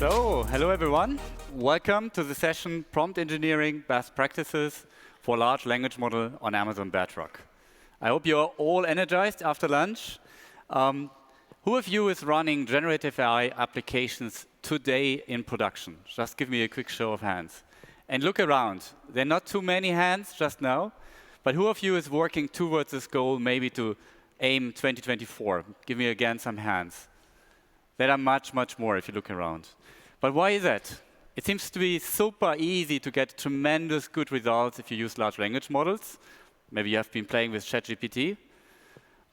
So, hello everyone. Welcome to the session Prompt Engineering Best Practices for Large Language Model on Amazon Bedrock. I hope you're all energized after lunch. Who of you is running generative AI applications today in production? Just give me a quick show of hands. And look around. There are not too many hands just now, but who of you is working towards this goal, maybe to AIM 2024? Give me again some hands. There are much, much more if you look around. But why is that? It seems to be super easy to get tremendous good results if you use large language models. Maybe you have been playing with ChatGPT.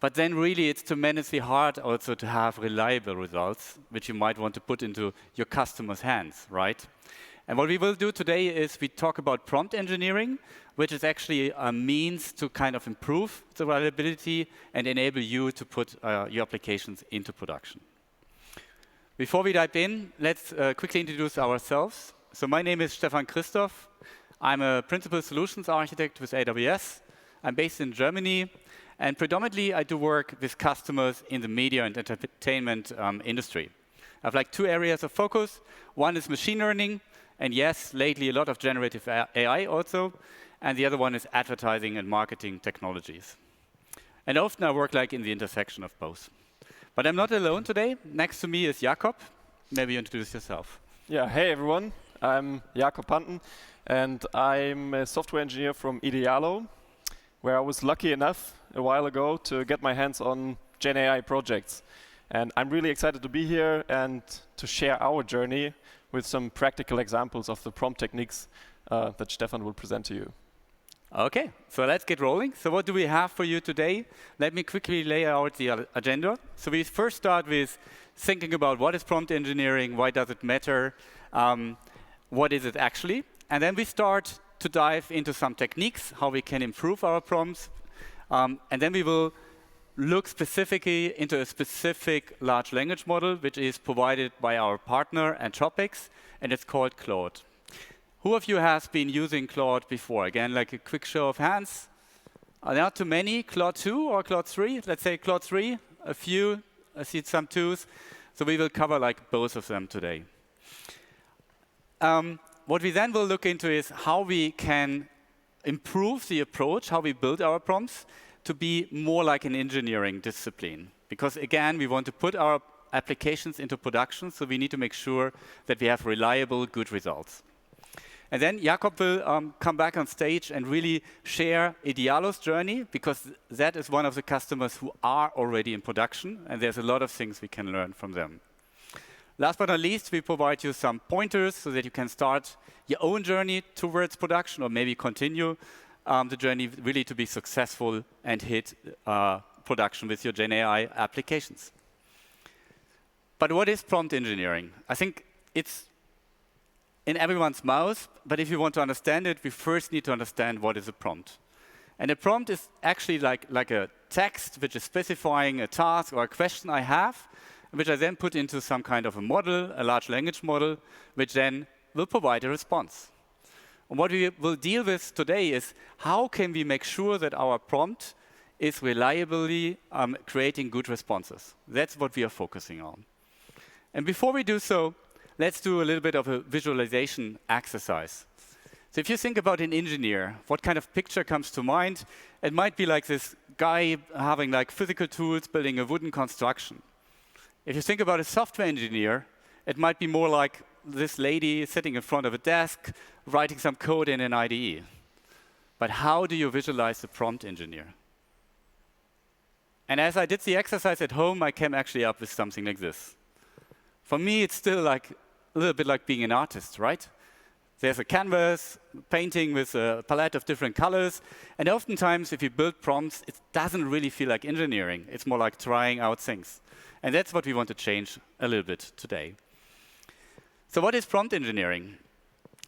But then really it's tremendously hard also to have reliable results, which you might want to put into your customers' hands, right? And what we will do today is we talk about prompt engineering, which is actually a means to kind of improve the reliability and enable you to put your applications into production. Before we dive in, let's quickly introduce ourselves. So my name is Stefan Christoph. I'm a principal solutions architect with AWS. I'm based in Germany, and predominantly I do work with customers in the media and entertainment industry. I have like two areas of focus. One is machine learning, and yes, lately a lot of generative AI also. And the other one is advertising and marketing technologies. And often I work like in the intersection of both. But I'm not alone today. Next to me is Jakob. Maybe you introduce yourself. Yeah, hey everyone. I'm Jakob Panten, and I'm a software engineer from Idealo, where I was lucky enough a while ago to get my hands on Gen AI projects. And I'm really excited to be here and to share our journey with some practical examples of the prompt techniques that Stefan will present to you. OK, so let's get rolling. So what do we have for you today? Let me quickly lay out the agenda. So we first start with thinking about what is prompt engineering, why does it matter, what is it actually? And then we start to dive into some techniques, how we can improve our prompts. And then we will look specifically into a specific large language model, which is provided by our partner, Anthropic, and it's called Claude. Who of you has been using Claude before? Again, like a quick show of hands. Are there not too many? Claude 2 or Claude 3? Let's say Claude 3, a few. I see some 2s. So we will cover like both of them today. What we then will look into is how we can improve the approach, how we build our prompts to be more like an engineering discipline. Because again, we want to put our applications into production, so we need to make sure that we have reliable, good results. And then Jakob will come back on stage and really share Idealo's journey, because that is one of the customers who are already in production, and there's a lot of things we can learn from them. Last but not least, we provide you some pointers so that you can start your own journey towards production, or maybe continue the journey really to be successful and hit production with your Gen AI applications. But what is prompt engineering? I think it's in everyone's mouth, but if you want to understand it, we first need to understand what is a prompt. And a prompt is actually like a text which is specifying a task or a question I have, which I then put into some kind of a model, a large language model, which then will provide a response. And what we will deal with today is how can we make sure that our prompt is reliably creating good responses. That's what we are focusing on. And before we do so, let's do a little bit of a visualization exercise. So if you think about an engineer, what kind of picture comes to mind? It might be like this guy having like physical tools, building a wooden construction. If you think about a software engineer, it might be more like this lady sitting in front of a desk, writing some code in an IDE. But how do you visualize the prompt engineer? And as I did the exercise at home, I came actually up with something like this. For me, it's still like a little bit like being an artist, right? There's a canvas, painting with a palette of different colors. And oftentimes, if you build prompts, it doesn't really feel like engineering. It's more like trying out things. And that's what we want to change a little bit today. So what is prompt engineering?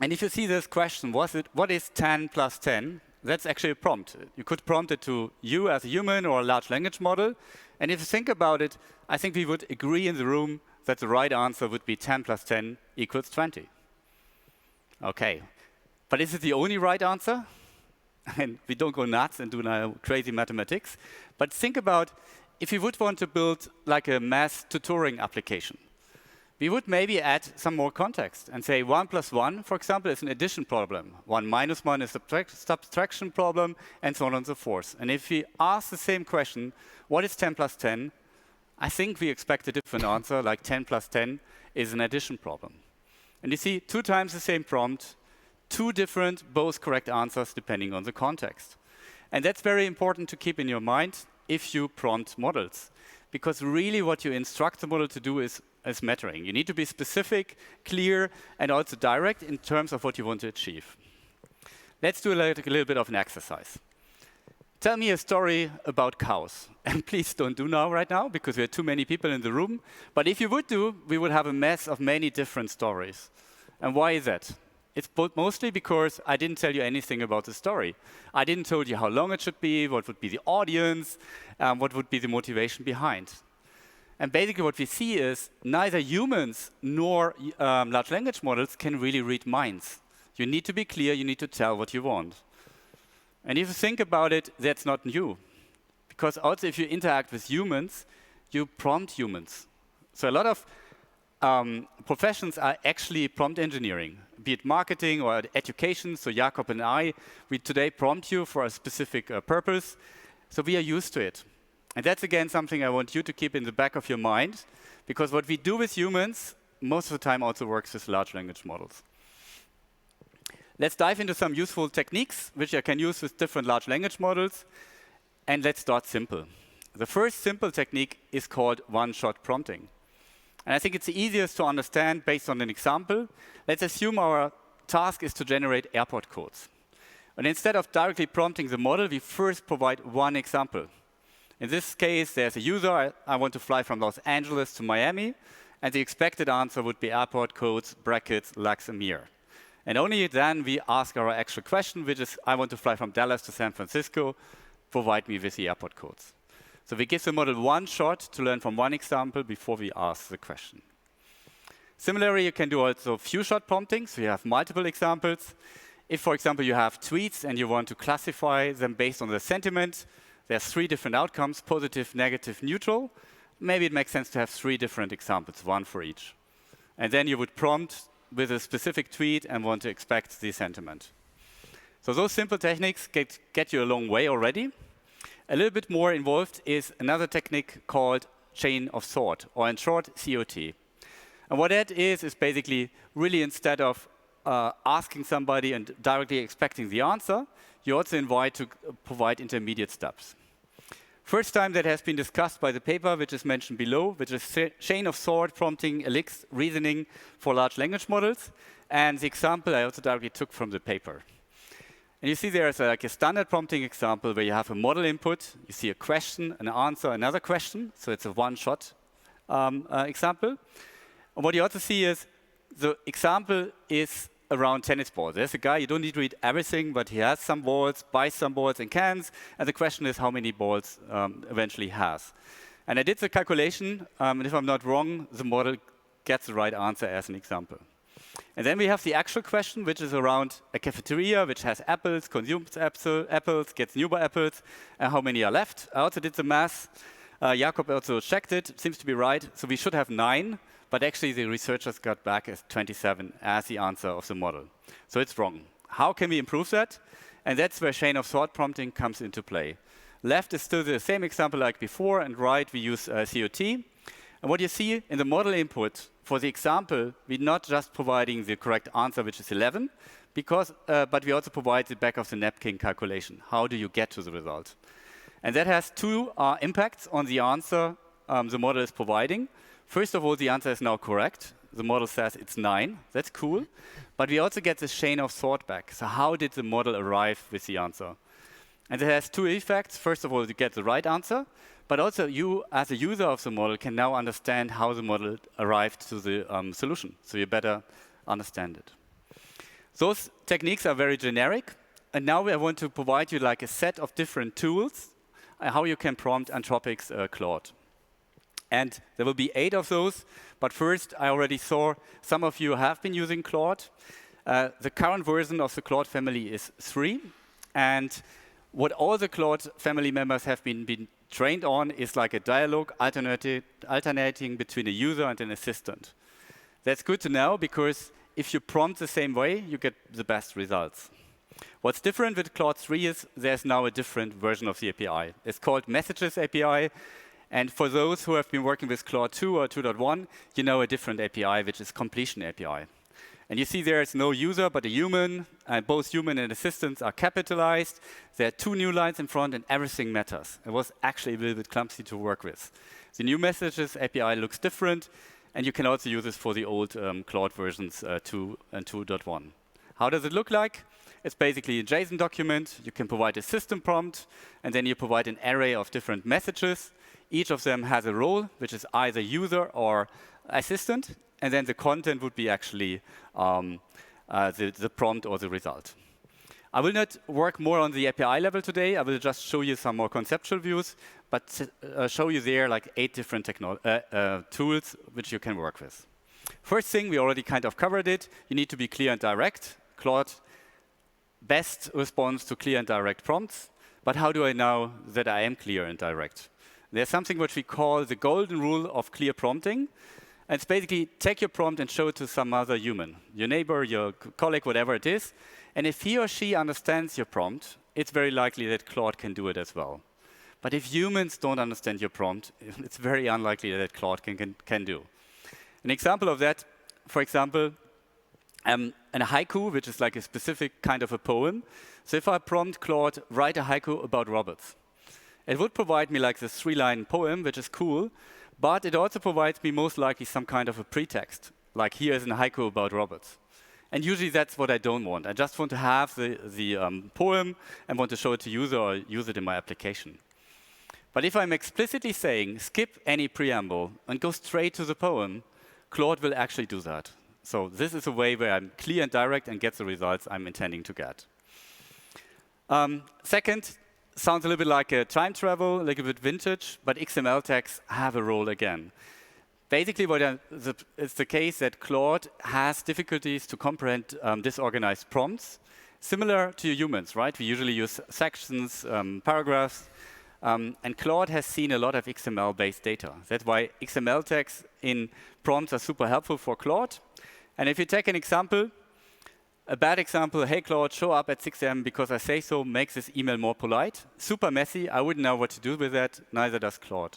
And if you see this question, what is 10 plus 10? That's actually a prompt. You could prompt it to you as a human or a large language model. And if you think about it, I think we would agree in the room that the right answer would be 10 plus 10 equals 20. OK. But is it the only right answer? And we don't go nuts and do crazy mathematics. But think about if you would want to build like a math tutoring application. we would maybe add some more context and say 1 plus 1, for example, is an addition problem. 1 minus 1 is a subtraction problem, and so on and so forth. And if we ask the same question, what is 10 plus 10? I think we expect a different answer, like 10 plus 10 is an addition problem. And you see 2 times the same prompt, 2 different, both correct answers depending on the context. And that's very important to keep in your mind if you prompt models. Because really what you instruct the model to do is mattering. You need to be specific, clear, and also direct in terms of what you want to achieve. Let's do a little bit of an exercise. Tell me a story about cows. And please don't do now right now, because we have too many people in the room. But if you would do, we would have a mess of many different stories. And why is that? It's mostly because I didn't tell you anything about the story. I didn't tell you how long it should be, what would be the audience, what would be the motivation behind. And basically what we see is neither humans nor large language models can really read minds. You need to be clear, you need to tell what you want. And if you think about it, that's not new. Because also if you interact with humans, you prompt humans. So a lot of professions are actually prompt engineering, be it marketing or education. So Jakob and I, we today prompt you for a specific purpose. So we are used to it. And that's again something I want you to keep in the back of your mind, because what we do with humans most of the time also works with large language models. Let's dive into some useful techniques which I can use with different large language models. And let's start simple. The first simple technique is called one-shot prompting. And I think it's the easiest to understand based on an example. Let's assume our task is to generate airport codes. And instead of directly prompting the model, we first provide one example. In this case, there's a user, I want to fly from Los Angeles to Miami, and the expected answer would be airport codes, brackets, lax Amir. And only then we ask our actual question, which is, I want to fly from Dallas to San Francisco, provide me with the airport codes. So we give the model one shot to learn from one example before we ask the question. Similarly, you can do also few-shot prompting, so you have multiple examples. If, for example, you have tweets and you want to classify them based on the sentiment, there's 3 different outcomes, positive, negative, neutral. Maybe it makes sense to have 3 different examples, 1 for each. And then you would prompt with a specific tweet and want to expect the sentiment. So those simple techniques get you a long way already. A little bit more involved is another technique called chain of thought, or in short, CoT. And what that is basically really instead of asking somebody and directly expecting the answer, you also invite to provide intermediate steps. First time that has been discussed by the paper, which is mentioned below, which is chain of thought prompting Elixir reasoning for large language models. And the example I also directly took from the paper. And you see there's like a standard prompting example where you have a model input, you see a question, an answer, another question. So it's a one-shot example. And what you also see is the example is around tennis balls. There's a guy, you don't need to read everything, but he has some balls, buys some balls in cans, and the question is how many balls eventually has. And I did the calculation, and if I'm not wrong, the model gets the right answer as an example. And then we have the actual question, which is around a cafeteria, which has apples, consumes apples, gets new apples, and how many are left. I also did the math. Jakob also checked it. It seems to be right. So we should have 9. But actually, the researchers got back as 27 as the answer of the model. So it's wrong. How can we improve that? And that's where chain of thought prompting comes into play. Left is still the same example like before, and right, we use CoT. And what you see in the model input for the example, we're not just providing the correct answer, which is 11, but we also provide the back of the napkin calculation. How do you get to the result? And that has 2 impacts on the answer the model is providing. First of all, the answer is now correct. The model says it's 9. That's cool. But we also get this chain of thought back. So how did the model arrive with the answer? And it has 2 effects. First of all, you get the right answer. But also you, as a user of the model, can now understand how the model arrived to the solution. So you better understand it. Those techniques are very generic. And now I want to provide you like a set of different tools how you can prompt Anthropic's Claude. And there will be 8 of those. But first, I already saw some of you have been using Claude. The current version of the Claude family is 3. And what all the Claude family members have been trained on is like a dialogue alternating between a user and an assistant. That's good to know, because if you prompt the same way, you get the best results. What's different with Claude 3 is there's now a different version of the API. It's called Messages API. And for those who have been working with Claude 2 or 2.1, you know a different API, which is Completion API. And you see there is no user, but a human. And both human and assistants are capitalized. There are 2 new lines in front, and everything matters. It was actually a little bit clumsy to work with. The new Messages API looks different. And you can also use this for the old Claude versions 2 and 2.1. How does it look like? It's basically a JSON document. You can provide a system prompt, and then you provide an array of different messages. Each of them has a role, which is either user or assistant, and then the content would be actually the prompt or the result. I will not work more on the API level today. I will just show you some more conceptual views, but show you there like 8 different tools which you can work with. First thing, we already kind of covered it. You need to be clear and direct. Claude best responds to clear and direct prompts. But how do I know that I am clear and direct? There's something which we call the golden rule of clear prompting. And it's basically take your prompt and show it to some other human, your neighbor, your colleague, whatever it is. And if he or she understands your prompt, it's very likely that Claude can do it as well. But if humans don't understand your prompt, it's very unlikely that Claude can do. An example of that, for example, a haiku, which is like a specific kind of a poem. So if I prompt Claude, write a haiku about robots, it would provide me like this 3-line poem, which is cool, but it also provides me most likely some kind of a pretext, like here is a haiku about robots. And usually that's what I don't want. I just want to have the poem and want to show it to user or use it in my application. But if I'm explicitly saying skip any preamble and go straight to the poem, Claude will actually do that. So this is a way where I'm clear and direct and get the results I'm intending to get. Second, sounds a little bit like a time travel, a little bit vintage, but XML tags have a role again. Basically, it's the case that Claude has difficulties to comprehend disorganized prompts, similar to humans, right? We usually use sections, paragraphs, and Claude has seen a lot of XML-based data. That's why XML tags in prompts are super helpful for Claude. And if you take an example, a bad example, hey Claude, show up at 6 a.m. because I say so, makes this email more polite. Super messy, I wouldn't know what to do with that, neither does Claude.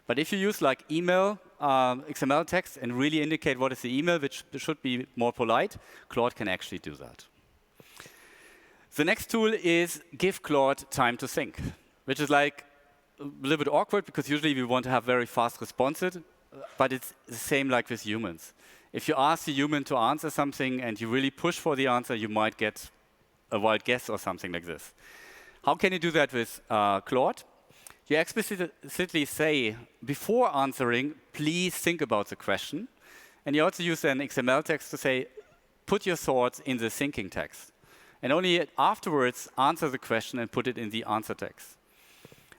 But if you use like email, XML text, and really indicate what is the email, which should be more polite, Claude can actually do that. The next tool is give Claude time to think, which is like a little bit awkward because usually we want to have very fast responses, but it's the same like with humans. If you ask the human to answer something and you really push for the answer, you might get a wild guess or something like this. How can you do that with Claude? You explicitly say, before answering, please think about the question. And you also use an XML text to say, put your thoughts in the thinking text. And only afterwards, answer the question and put it in the answer text.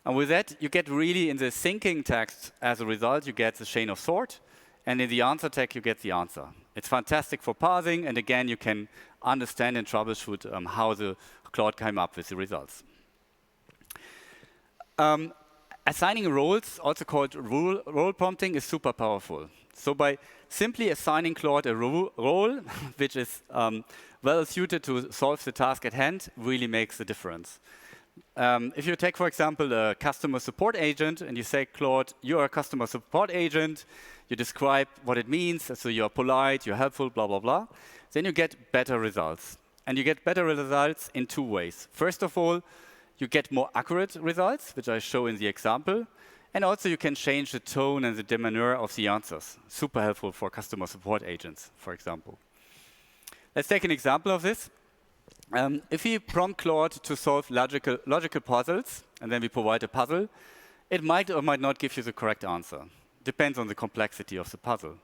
And with that, you get really in the thinking text, as a result, you get the chain of thought. And in the answer tag, you get the answer. It's fantastic for parsing. And again, you can understand and troubleshoot how the Claude came up with the results. Assigning roles, also called role prompting, is super powerful. So by simply assigning Claude a role, which is well suited to solve the task at hand, really makes a difference. If you take, for example, a customer support agent and you say, Claude, you're a customer support agent, you describe what it means, so you're polite, you're helpful, blah, blah, blah, then you get better results. And you get better results in 2 ways. First of all, you get more accurate results, which I show in the example. And also you can change the tone and the demeanor of the answers. Super helpful for customer support agents, for example. Let's take an example of this. If we prompt Claude to solve logical puzzles, and then we provide a puzzle, it might or might not give you the correct answer. Depends on the complexity of the puzzle.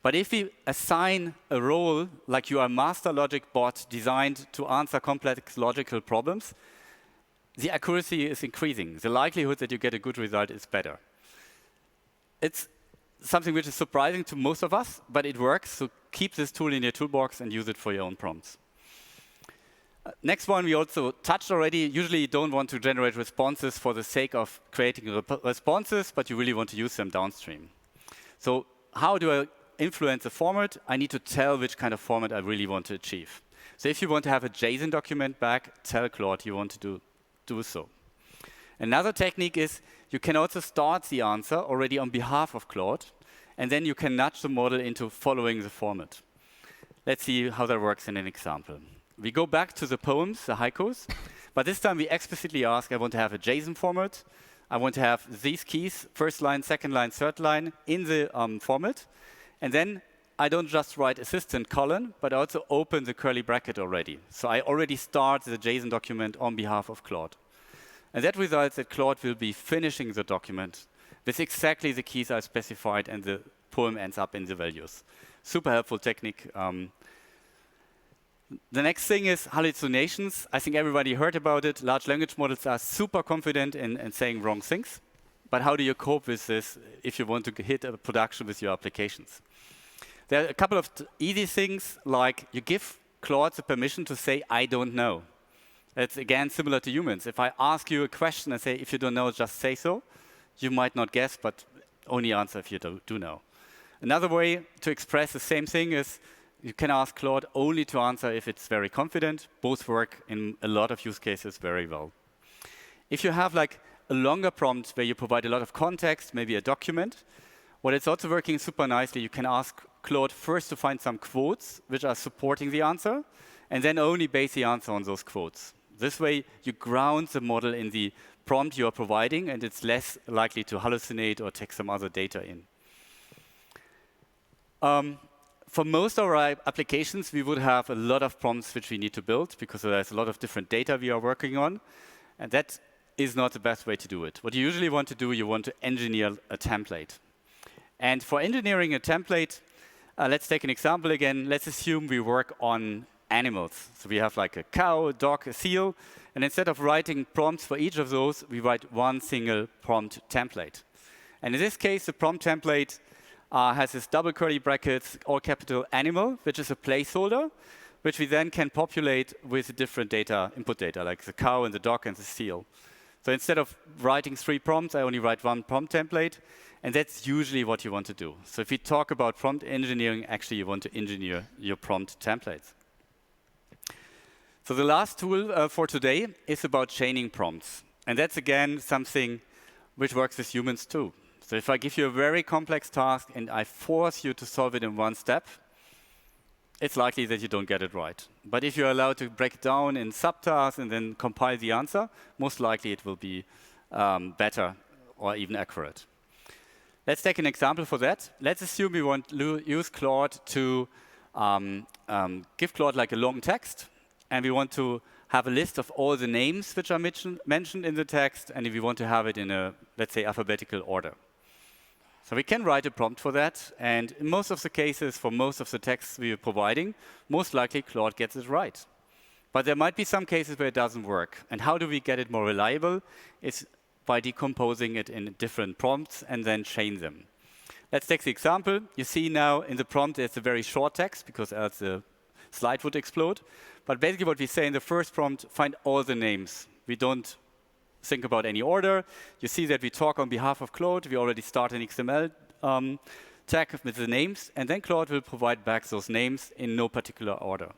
But if we assign a role, like you are a master logic bot designed to answer complex logical problems, the accuracy is increasing. The likelihood that you get a good result is better. It's something which is surprising to most of us, but it works. So keep this tool in your toolbox and use it for your own prompts. Next one, we also touched already. Usually you don't want to generate responses for the sake of creating responses, but you really want to use them downstream. So how do I influence the format, I need to tell which kind of format I really want to achieve. So if you want to have a JSON document back, tell Claude you want to do so. Another technique is you can also start the answer already on behalf of Claude, and then you can nudge the model into following the format. Let's see how that works in an example. We go back to the poems, the haikus, but this time we explicitly ask, I want to have a JSON format. I want to have these keys, first line, second line, third line, in the format. And then I don't just write assistant colon, but I also open the curly bracket already. So I already start the JSON document on behalf of Claude. And that results that Claude will be finishing the document with exactly the keys I specified, and the poem ends up in the values. Super helpful technique. The next thing is hallucinations. I think everybody heard about it. Large language models are super confident in saying wrong things. But how do you cope with this if you want to hit a production with your applications? There are a couple of easy things, like you give Claude the permission to say, I don't know. That's, again, similar to humans. If I ask you a question and say, if you don't know, just say so, you might not guess, but only answer if you do know. Another way to express the same thing is you can ask Claude only to answer if it's very confident. Both work in a lot of use cases very well. If you have like a longer prompt where you provide a lot of context, maybe a document, what it's also working super nicely, you can ask Claude first to find some quotes which are supporting the answer, and then only base the answer on those quotes. This way, you ground the model in the prompt you are providing, and it's less likely to hallucinate or take some other data in. For most of our applications, we would have a lot of prompts which we need to build, because there's a lot of different data we are working on, and that is not the best way to do it. What you usually want to do, you want to engineer a template. And for engineering a template, let's take an example again. Let's assume we work on animals. So we have like a cow, a dog, a seal, and instead of writing prompts for each of those, we write one single prompt template. And in this case, the prompt template has this double curly brackets, all capital animal, which is a placeholder, which we then can populate with different data, input data, like the cow and the dog and the seal. So instead of writing 3 prompts, I only write 1 prompt template, and that's usually what you want to do. So if we talk about prompt engineering, actually you want to engineer your prompt templates. So the last tool for today is about chaining prompts. And that's, again, something which works with humans too. So if I give you a very complex task and I force you to solve it in one step, it's likely that you don't get it right. But if you're allowed to break it down in subtasks and then compile the answer, most likely it will be better or even accurate. Let's take an example for that. Let's assume we want to use Claude to give Claude like a long text, and we want to have a list of all the names which are mentioned in the text, and if we want to have it in a, let's say, alphabetical order. So we can write a prompt for that, and in most of the cases, for most of the texts we are providing, most likely Claude gets it right. But there might be some cases where it doesn't work. And how do we get it more reliable? It's by decomposing it in different prompts and then chain them. Let's take the example. You see now in the prompt it's a very short text, because else the slide would explode. But basically what we say in the first prompt, find all the names. We don't think about any order. You see that we talk on behalf of Claude. We already start an XML tag with the names, and then Claude will provide back those names in no particular order.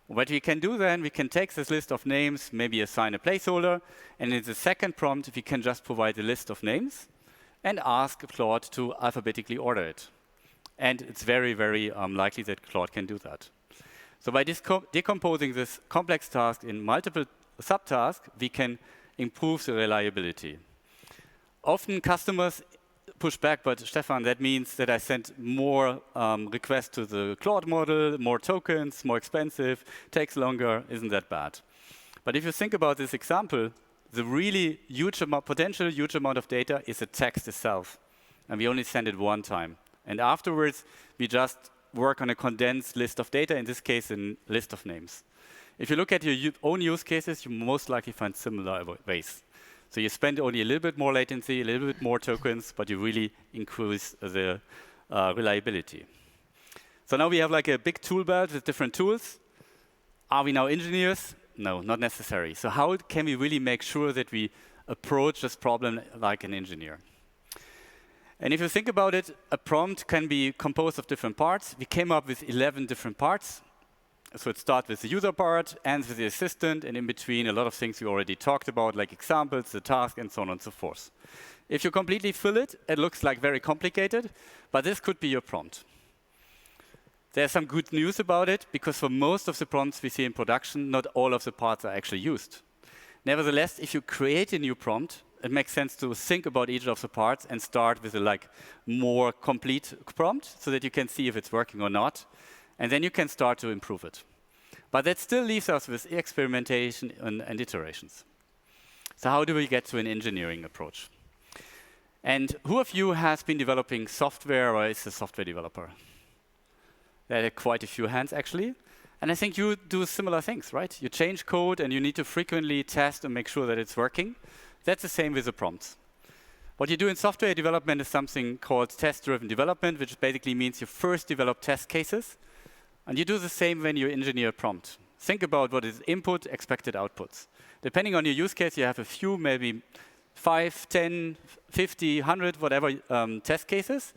What we can do then, we can take this list of names, maybe assign a placeholder, and in the second prompt, we can just provide a list of names and ask Claude to alphabetically order it. And it's very, very likely that Claude can do that. So by decomposing this complex task in multiple subtasks, we can improve the reliability. Often customers push back, but Stefan, that means that I send more requests to the Claude model, more tokens, more expensive, takes longer, isn't that bad? But if you think about this example, the really potential huge amount of data is the text itself. And we only send it one time. And afterwards, we just work on a condensed list of data, in this case, a list of names. If you look at your own use cases, you most likely find similar ways. So you spend only a little bit more latency, a little bit more tokens, but you really increase the reliability. So now we have like a big tool belt with different tools. Are we now engineers? No, not necessary. So how can we really make sure that we approach this problem like an engineer? And if you think about it, a prompt can be composed of different parts. We came up with 11 different parts. So it starts with the user part, ends with the assistant, and in between a lot of things we already talked about, like examples, the task, and so on and so forth. If you completely fill it, it looks like very complicated, but this could be your prompt. There's some good news about it, because for most of the prompts we see in production, not all of the parts are actually used. Nevertheless, if you create a new prompt, it makes sense to think about each of the parts and start with a more complete prompt so that you can see if it's working or not. And then you can start to improve it. But that still leaves us with experimentation and iterations. So how do we get to an engineering approach? And who of you has been developing software or is a software developer? There are quite a few hands, actually. And I think you do similar things, right? You change code and you need to frequently test and make sure that it's working. That's the same with the prompts. What you do in software development is something called test-driven development, which basically means you first develop test cases. And you do the same when you engineer a prompt. Think about what is input, expected outputs. Depending on your use case, you have a few, maybe 5, 10, 50, 100, whatever test cases.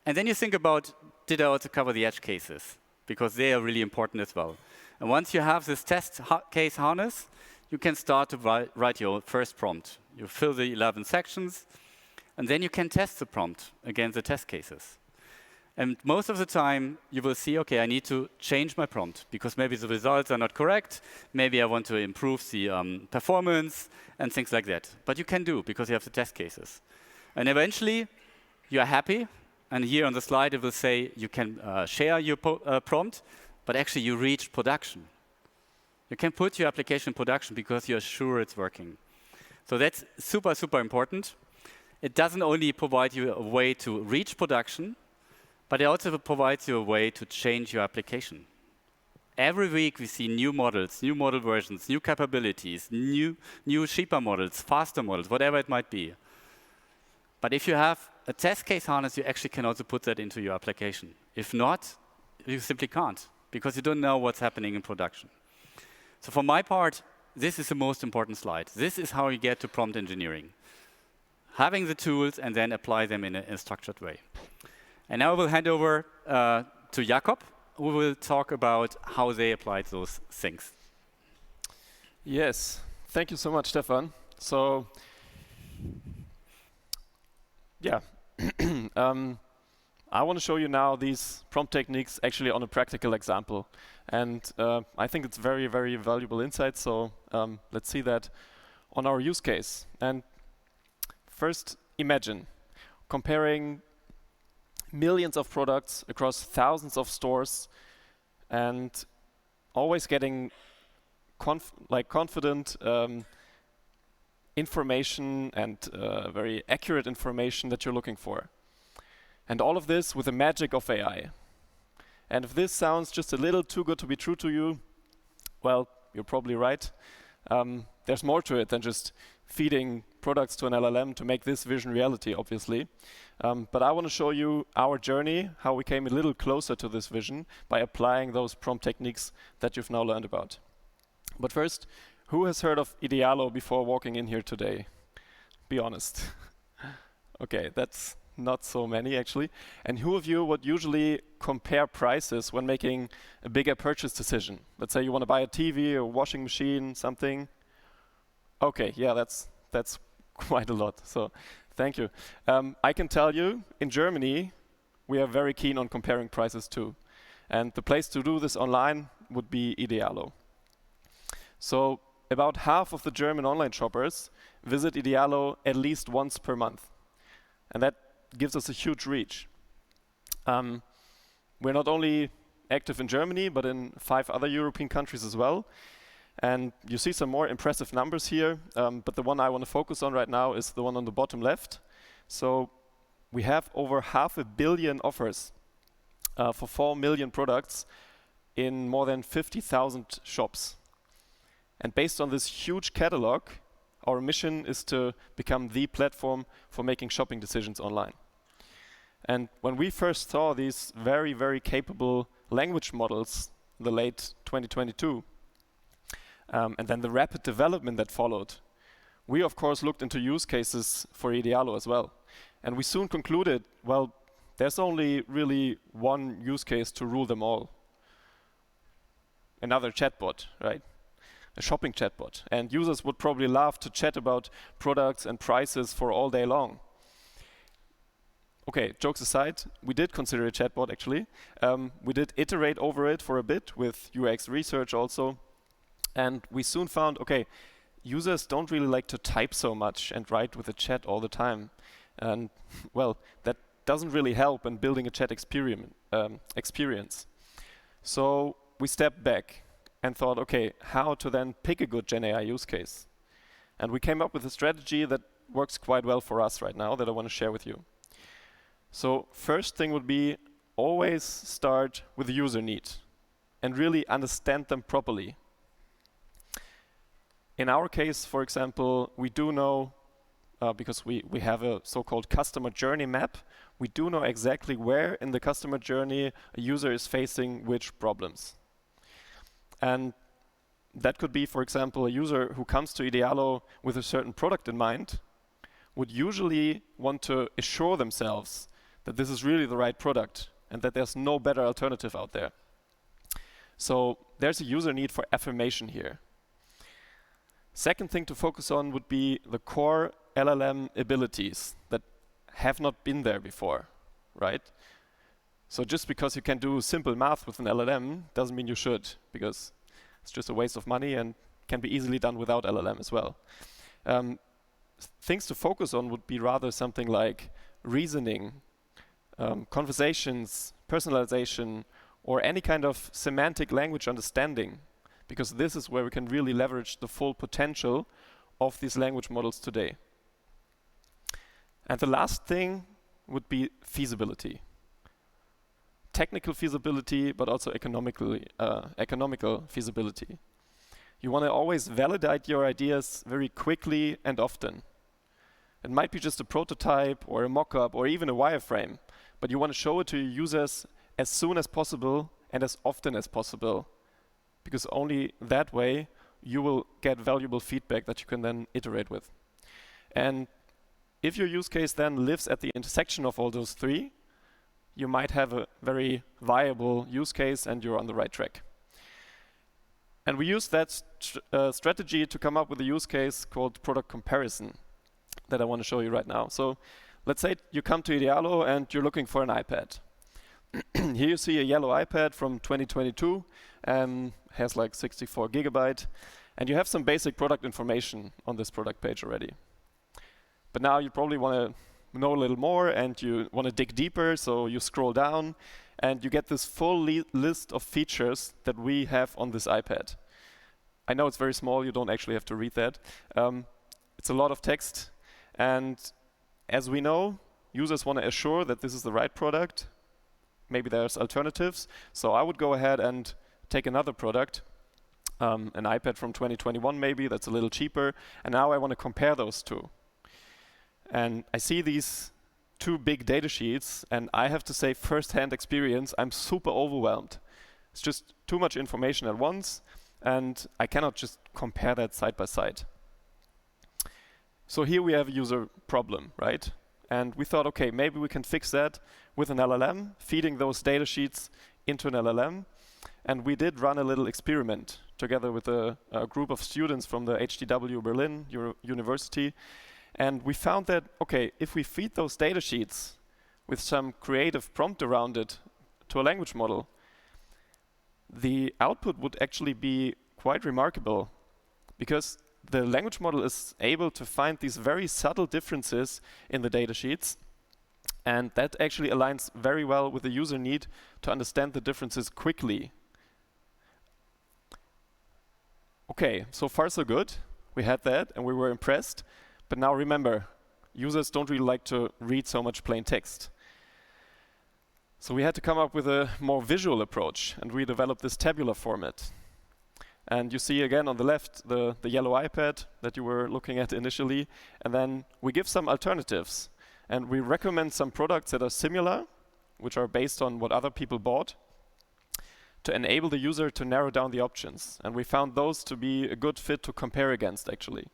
And then you think about, did I also cover the edge cases? Because they are really important as well. And once you have this test case harness, you can start to write your first prompt. You fill the 11 sections, and then you can test the prompt against the test cases. And most of the time, you will see, OK, I need to change my prompt, because maybe the results are not correct. Maybe I want to improve the performance and things like that. But you can do, because you have the test cases. And eventually, you are happy. And here on the slide, it will say you can share your prompt, but actually you reach production. You can put your application in production because you're sure it's working. So that's super, super important. It doesn't only provide you a way to reach production, but it also provides you a way to change your application. Every week we see new models, new model versions, new capabilities, new cheaper models, faster models, whatever it might be. But if you have a test case harness, you actually can also put that into your application. If not, you simply can't, because you don't know what's happening in production. So for my part, this is the most important slide. This is how you get to prompt engineering. Having the tools and then apply them in a structured way. And now I will hand over to Jakob, who will talk about how they applied those things. Yes, thank you so much, Stefan. So, yeah, I want to show you now these prompt techniques actually on a practical example. And I think it's very, very valuable insight. So let's see that on our use case. And first, imagine comparing millions of products across thousands of stores and always getting confident information and very accurate information that you're looking for. And all of this with the magic of AI. And if this sounds just a little too good to be true to you, well, you're probably right. There's more to it than just feeding products to an LLM to make this vision reality, obviously. But I want to show you our journey, how we came a little closer to this vision by applying those prompt techniques that you've now learned about. But first, who has heard of Idealo before walking in here today? Be honest. OK, that's not so many, actually. And who of you would usually compare prices when making a bigger purchase decision? Let's say you want to buy a TV, a washing machine, something. OK, yeah, that's quite a lot. So thank you. I can tell you, in Germany, we are very keen on comparing prices too. And the place to do this online would be Idealo. So about half of the German online shoppers visit Idealo at least once per month. And that gives us a huge reach. We're not only active in Germany, but in 5 other European countries as well. And you see some more impressive numbers here, but the one I want to focus on right now is the one on the bottom left. So we have over 500 million offers for 4 million products in more than 50,000 shops. And based on this huge catalog, our mission is to become the platform for making shopping decisions online. And when we first saw these very, very capable language models in the late 2022, and then the rapid development that followed, we of course looked into use cases for Idealo as well. And we soon concluded, well, there's only really one use case to rule them all. Another chatbot, right? A shopping chatbot. And users would probably love to chat about products and prices for all day long. Okay, jokes aside, we did consider a chatbot actually. We did iterate over it for a bit with UX research also. And we soon found, okay, users don't really like to type so much and write with a chat all the time. And well, that doesn't really help in building a chat experience. So we stepped back and thought, okay, how to then pick a good Gen AI use case? And we came up with a strategy that works quite well for us right now that I want to share with you. So first thing would be always start with the user need and really understand them properly. In our case, for example, we do know, because we have a so-called customer journey map, we do know exactly where in the customer journey a user is facing which problems. And that could be, for example, a user who comes to Idealo with a certain product in mind would usually want to assure themselves that this is really the right product and that there's no better alternative out there. So there's a user need for affirmation here. Second thing to focus on would be the core LLM abilities that have not been there before, right? So just because you can do simple math with an LLM doesn't mean you should, because it's just a waste of money and can be easily done without LLM as well. Things to focus on would be rather something like reasoning, conversations, personalization, or any kind of semantic language understanding, because this is where we can really leverage the full potential of these language models today. And the last thing would be feasibility. Technical feasibility, but also economical feasibility. You want to always validate your ideas very quickly and often. It might be just a prototype or a mock-up or even a wireframe, but you want to show it to your users as soon as possible and as often as possible, because only that way you will get valuable feedback that you can then iterate with. And if your use case then lives at the intersection of all those three, you might have a very viable use case and you're on the right track. And we use that strategy to come up with a use case called product comparison that I want to show you right now. So let's say you come to Idealo and you're looking for an iPad. Here you see a yellow iPad from 2022, has like 64 gigabyte, and you have some basic product information on this product page already. But now you probably want to know a little more and you want to dig deeper, so you scroll down and you get this full list of features that we have on this iPad. I know it's very small, you don't actually have to read that. It's a lot of text, and as we know, users want to assure that this is the right product. Maybe there's alternatives, so I would go ahead and take another product, an iPad from 2021 maybe, that's a little cheaper, and now I want to compare those two. And I see these two big data sheets, and I have to say, first-hand experience, I'm super overwhelmed. It's just too much information at once, and I cannot just compare that side by side. So here we have a user problem, right? And we thought, okay, maybe we can fix that with an LLM, feeding those data sheets into an LLM. And we did run a little experiment together with a group of students from the HTW Berlin University. And we found that, okay, if we feed those data sheets with some creative prompt around it to a language model, the output would actually be quite remarkable, because the language model is able to find these very subtle differences in the data sheets, and that actually aligns very well with the user need to understand the differences quickly. Okay, so far so good. We had that and we were impressed. But now remember, users don't really like to read so much plain text. So we had to come up with a more visual approach, and we developed this tabular format. And you see again on the left the yellow iPad that you were looking at initially, and then we give some alternatives. And we recommend some products that are similar, which are based on what other people bought, to enable the user to narrow down the options. And we found those to be a good fit to compare against, actually.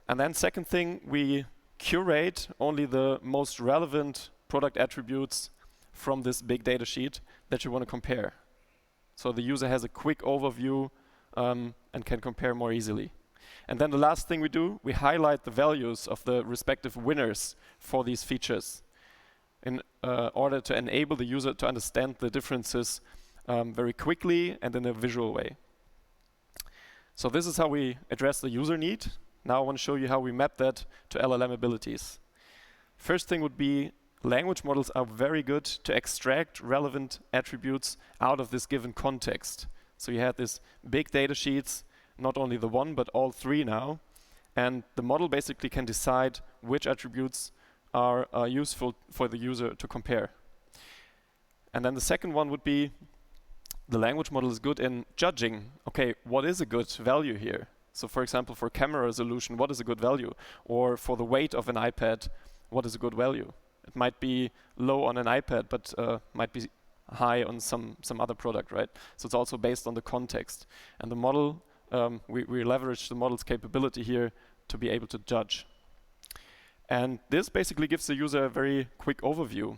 And then second thing, we curate only the most relevant product attributes from this big data sheet that you want to compare. So the user has a quick overview and can compare more easily. And then the last thing we do, we highlight the values of the respective winners for these features in order to enable the user to understand the differences very quickly and in a visual way. So this is how we address the user need. Now I want to show you how we map that to LLM abilities. First thing would be language models are very good to extract relevant attributes out of this given context. So you had this big data sheets, not only the one, but all three now. And the model basically can decide which attributes are useful for the user to compare. And then the second one would be the language model is good in judging, okay, what is a good value here? So for example, for camera resolution, what is a good value? Or for the weight of an iPad, what is a good value? It might be low on an iPad, but might be high on some other product, right? So it's also based on the context. And the model, we leverage the model's capability here to be able to judge. And this basically gives the user a very quick overview.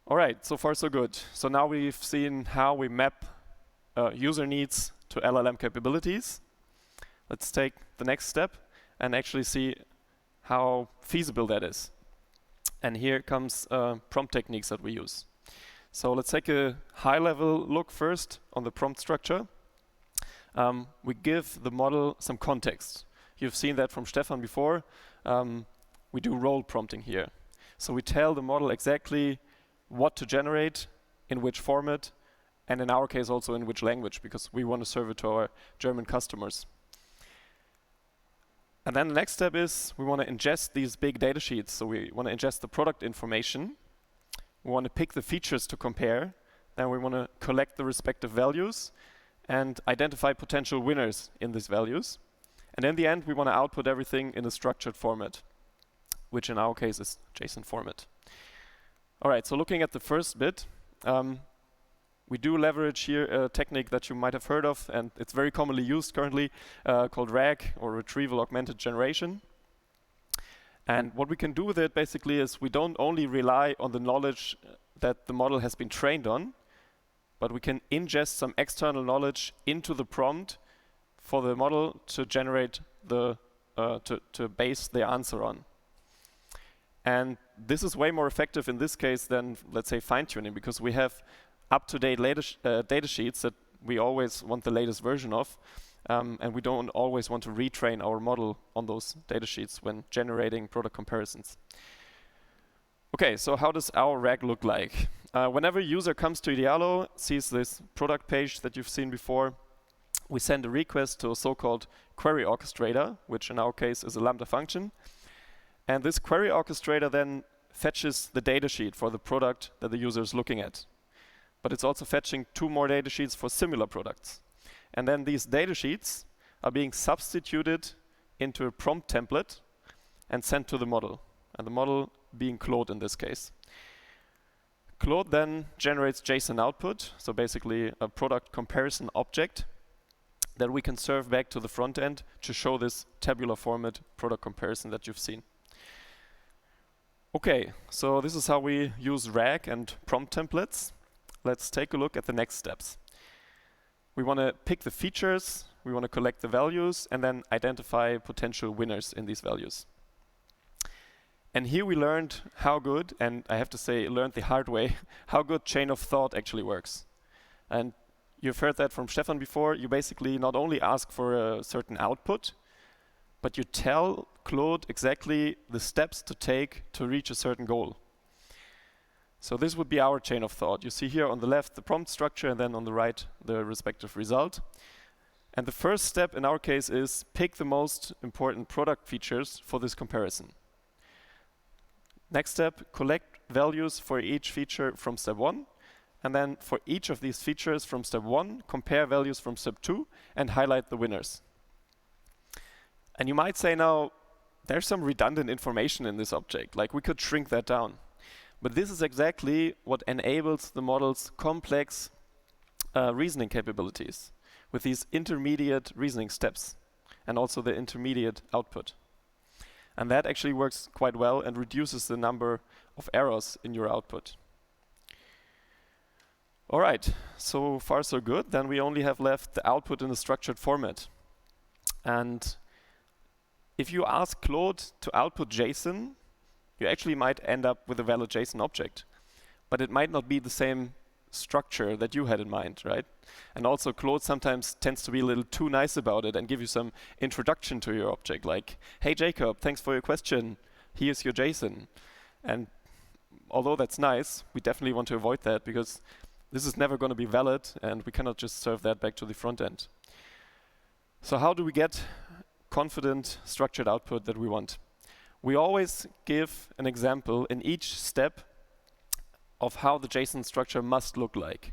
All right, so far so good. So now we've seen how we map user needs to LLM capabilities. Let's take the next step and actually see how feasible that is. And here comes prompt techniques that we use. So let's take a high-level look first on the prompt structure. We give the model some context. You've seen that from Stefan before. We do role prompting here. So we tell the model exactly what to generate, in which format, and in our case also in which language, because we want to serve it to our German customers. And then the next step is we want to ingest these big data sheets. So we want to ingest the product information. We want to pick the features to compare. Then we want to collect the respective values and identify potential winners in these values. And in the end, we want to output everything in a structured format, which in our case is JSON format. All right, so looking at the first bit, we do leverage here a technique that you might have heard of, and it's very commonly used currently, called RAG, or Retrieval Augmented Generation. And what we can do with it basically is we don't only rely on the knowledge that the model has been trained on, but we can ingest some external knowledge into the prompt for the model to generate the, to base the answer on. And this is way more effective in this case than, let's say, fine-tuning, because we have up-to-date data sheets that we always want the latest version of, and we don't always want to retrain our model on those data sheets when generating product comparisons. Okay, so how does our RAG look like? Whenever a user comes to Idealo, sees this product page that you've seen before, we send a request to a so-called query orchestrator, which in our case is a Lambda function. And this query orchestrator then fetches the data sheet for the product that the user is looking at. But it's also fetching 2 more data sheets for similar products. And then these data sheets are being substituted into a prompt template and sent to the model. And the model being Claude in this case. Claude then generates JSON output, so basically a product comparison object that we can serve back to the front end to show this tabular format product comparison that you've seen. Okay, so this is how we use RAG and prompt templates. Let's take a look at the next steps. We want to pick the features, we want to collect the values, and then identify potential winners in these values. And here we learned how good, and I have to say learned the hard way, how good chain of thought actually works. And you've heard that from Stefan before. You basically not only ask for a certain output, but you tell Claude exactly the steps to take to reach a certain goal. So this would be our chain of thought. You see here on the left the prompt structure, and then on the right the respective result. And the first step in our case is pick the most important product features for this comparison. Next step, collect values for each feature from step 1. And then for each of these features from step 1, compare values from step 2 and highlight the winners. And you might say now, there's some redundant information in this object, like we could shrink that down. But this is exactly what enables the model's complex reasoning capabilities with these intermediate reasoning steps and also the intermediate output. And that actually works quite well and reduces the number of errors in your output. All right, so far so good. Then we only have left the output in a structured format. And if you ask Claude to output JSON, you actually might end up with a valid JSON object. But it might not be the same structure that you had in mind, right? And also Claude sometimes tends to be a little too nice about it and give you some introduction to your object, like, hey Jacob, thanks for your question, here's your JSON. And although that's nice, we definitely want to avoid that, because this is never going to be valid and we cannot just serve that back to the front end. So how do we get confident structured output that we want? We always give an example in each step of how the JSON structure must look like.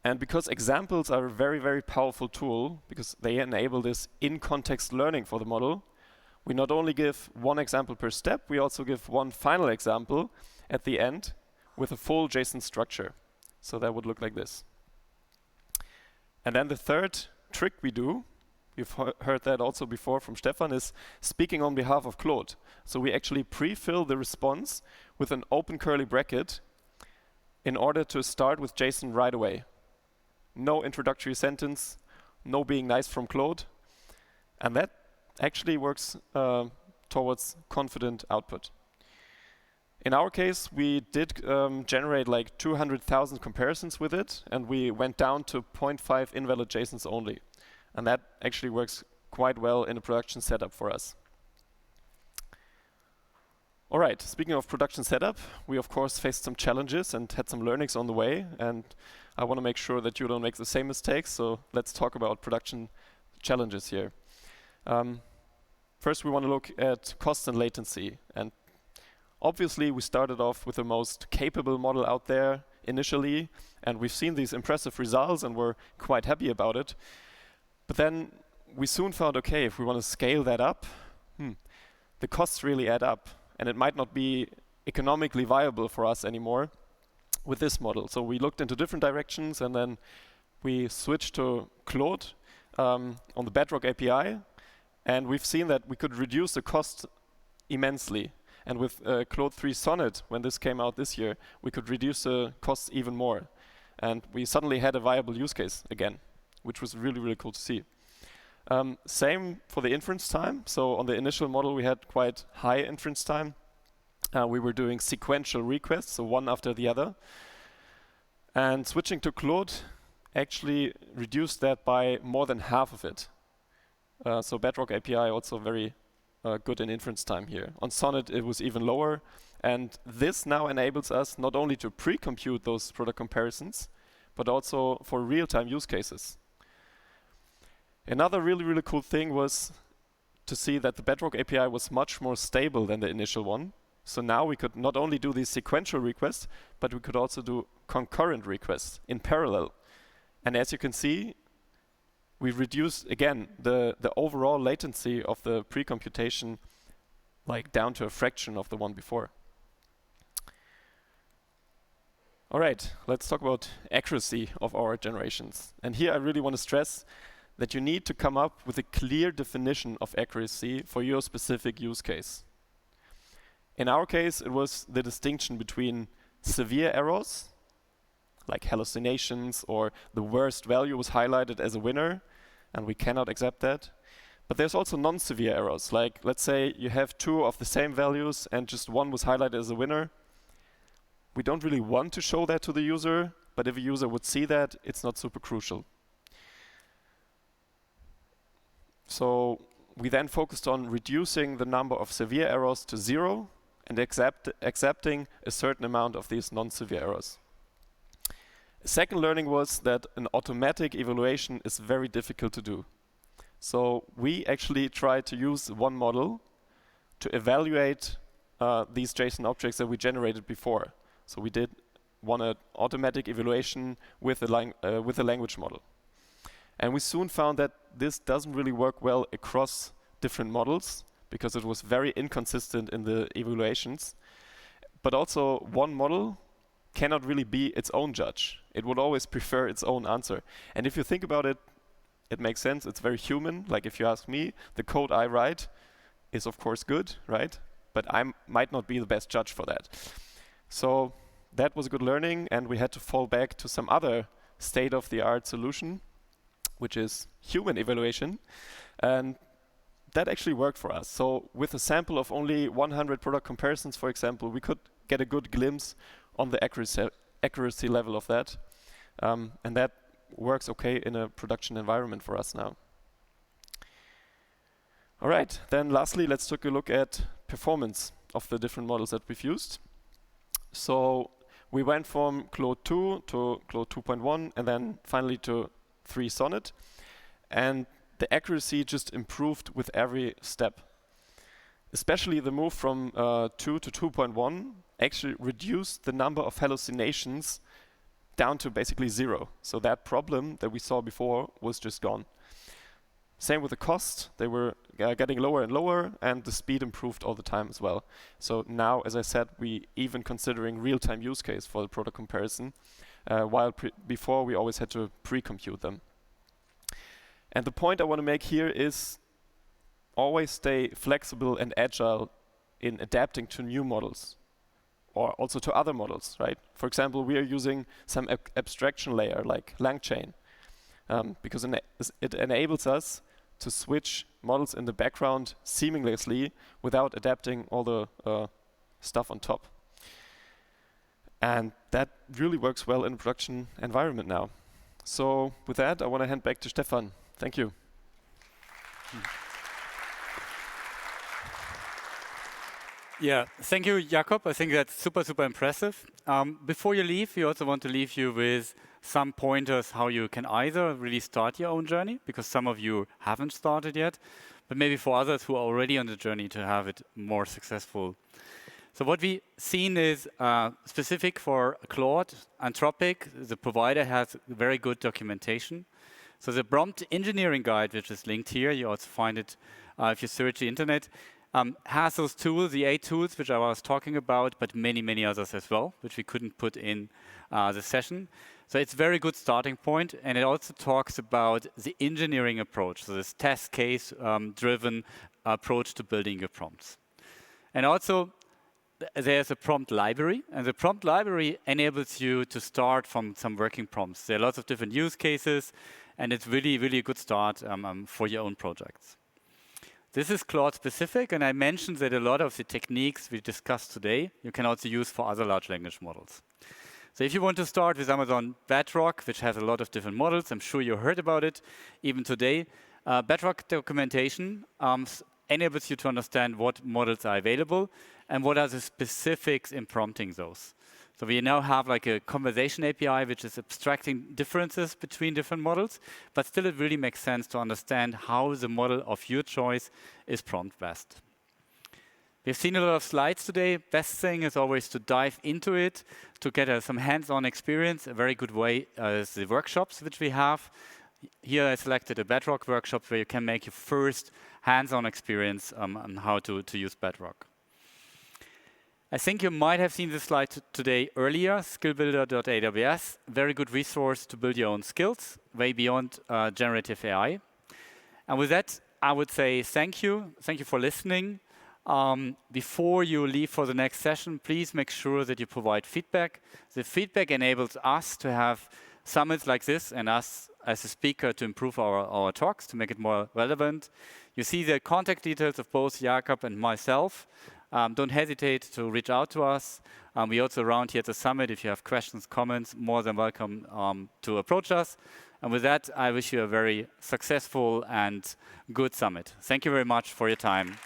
And because examples are a very, very powerful tool, because they enable this in-context learning for the model, we not only give one example per step, we also give one final example at the end with a full JSON structure. So that would look like this. And then the third trick we do, you've heard that also before from Stefan, is speaking on behalf of Claude. So we actually pre-fill the response with an open curly bracket in order to start with JSON right away. No introductory sentence, no being nice from Claude. And that actually works towards confident output. In our case, we did generate like 200,000 comparisons with it, and we went down to 0.5 invalid JSONs only. And that actually works quite well in a production setup for us. All right, speaking of production setup, we of course faced some challenges and had some learnings on the way, and I want to make sure that you don't make the same mistakes, so let's talk about production challenges here. First, we want to look at cost and latency. And obviously, we started off with the most capable model out there initially, and we've seen these impressive results and we're quite happy about it. But then we soon found, okay, if we want to scale that up, the costs really add up, and it might not be economically viable for us anymore with this model. So we looked into different directions, and then we switched to Claude on the Bedrock API, and we've seen that we could reduce the cost immensely. And with Claude 3 Sonnet, when this came out this year, we could reduce the costs even more. And we suddenly had a viable use case again, which was really, really cool to see. Same for the inference time. So on the initial model, we had quite high inference time. We were doing sequential requests, so one after the other. And switching to Claude actually reduced that by more than half of it. So Bedrock API also very good in inference time here. On Sonnet, it was even lower. And this now enables us not only to pre-compute those product comparisons, but also for real-time use cases. Another really, really cool thing was to see that the Bedrock API was much more stable than the initial one. So now we could not only do these sequential requests, but we could also do concurrent requests in parallel. And as you can see, we reduced, again, the overall latency of the pre-computation like down to a fraction of the one before. All right, let's talk about accuracy of our generations. And here I really want to stress that you need to come up with a clear definition of accuracy for your specific use case. In our case, it was the distinction between severe errors, like hallucinations, or the worst value was highlighted as a winner, and we cannot accept that. But there's also non-severe errors, like let's say you have two of the same values and just one was highlighted as a winner. We don't really want to show that to the user, but if a user would see that, it's not super crucial. So we then focused on reducing the number of severe errors to 0 and accepting a certain amount of these non-severe errors. A second learning was that an automatic evaluation is very difficult to do. So we actually tried to use one model to evaluate these JSON objects that we generated before. So we did want an automatic evaluation with a language model. And we soon found that this doesn't really work well across different models because it was very inconsistent in the evaluations. But also one model cannot really be its own judge. It would always prefer its own answer. And if you think about it, it makes sense. It's very human. Like if you ask me, the code I write is of course good, right? But I might not be the best judge for that. So that was a good learning, and we had to fall back to some other state-of-the-art solution, which is human evaluation. And that actually worked for us. So with a sample of only 100 product comparisons, for example, we could get a good glimpse on the accuracy level of that. And that works okay in a production environment for us now. All right, then lastly, let's take a look at performance of the different models that we've used. So we went from Claude 2 to Claude 2.1 and then finally to 3 Sonnet. And the accuracy just improved with every step. Especially the move from 2 to 2.1 actually reduced the number of hallucinations down to basically 0. So that problem that we saw before was just gone. Same with the cost. They were getting lower and lower, and the speed improved all the time as well. So now, as I said, we even considering real-time use case for the product comparison, while before we always had to pre-compute them. And the point I want to make here is always stay flexible and agile in adapting to new models, or also to other models, right? For example, we are using some abstraction layer like LangChain, because it enables us to switch models in the background seamlessly without adapting all the stuff on top. And that really works well in a production environment now. So with that, I want to hand back to Stefan. Thank you. Yeah, thank you, Jakob. I think that's super, super impressive. Before you leave, we also want to leave you with some pointers how you can either really start your own journey, because some of you haven't started yet, but maybe for others who are already on the journey to have it more successful. So what we've seen is specific for Claude, Anthropic, the provider has very good documentation. So the prompt engineering guide, which is linked here, you also find it if you search the internet, has those tools, the 8 tools, which I was talking about, but many, many others as well, which we couldn't put in the session. So it's a very good starting point, and it also talks about the engineering approach, so this test case driven approach to building your prompts. And also, there's a prompt library, and the prompt library enables you to start from some working prompts. There are lots of different use cases, and it's really, really a good start for your own projects. This is Claude specific, and I mentioned that a lot of the techniques we discussed today, you can also use for other large language models. So if you want to start with Amazon Bedrock, which has a lot of different models, I'm sure you heard about it even today. Bedrock documentation enables you to understand what models are available and what are the specifics in prompting those. So we now have like a conversation API, which is abstracting differences between different models, but still it really makes sense to understand how the model of your choice is prompt best. We've seen a lot of slides today. Best thing is always to dive into it, to get some hands-on experience. A very good way is the workshops which we have. Here I selected a Bedrock workshop where you can make your first hands-on experience on how to use Bedrock. I think you might have seen this slide today earlier, skillbuilder.aws, very good resource to build your own skills, way beyond generative AI. And with that, I would say thank you. Thank you for listening. Before you leave for the next session, please make sure that you provide feedback. The feedback enables us to have summits like this and us as a speaker to improve our talks, to make it more relevant. You see the contact details of both Jakob and myself. Don't hesitate to reach out to us. We're also around here at the summit. If you have questions, comments, more than welcome to approach us. And with that, I wish you a very successful and good summit. Thank you very much for your time.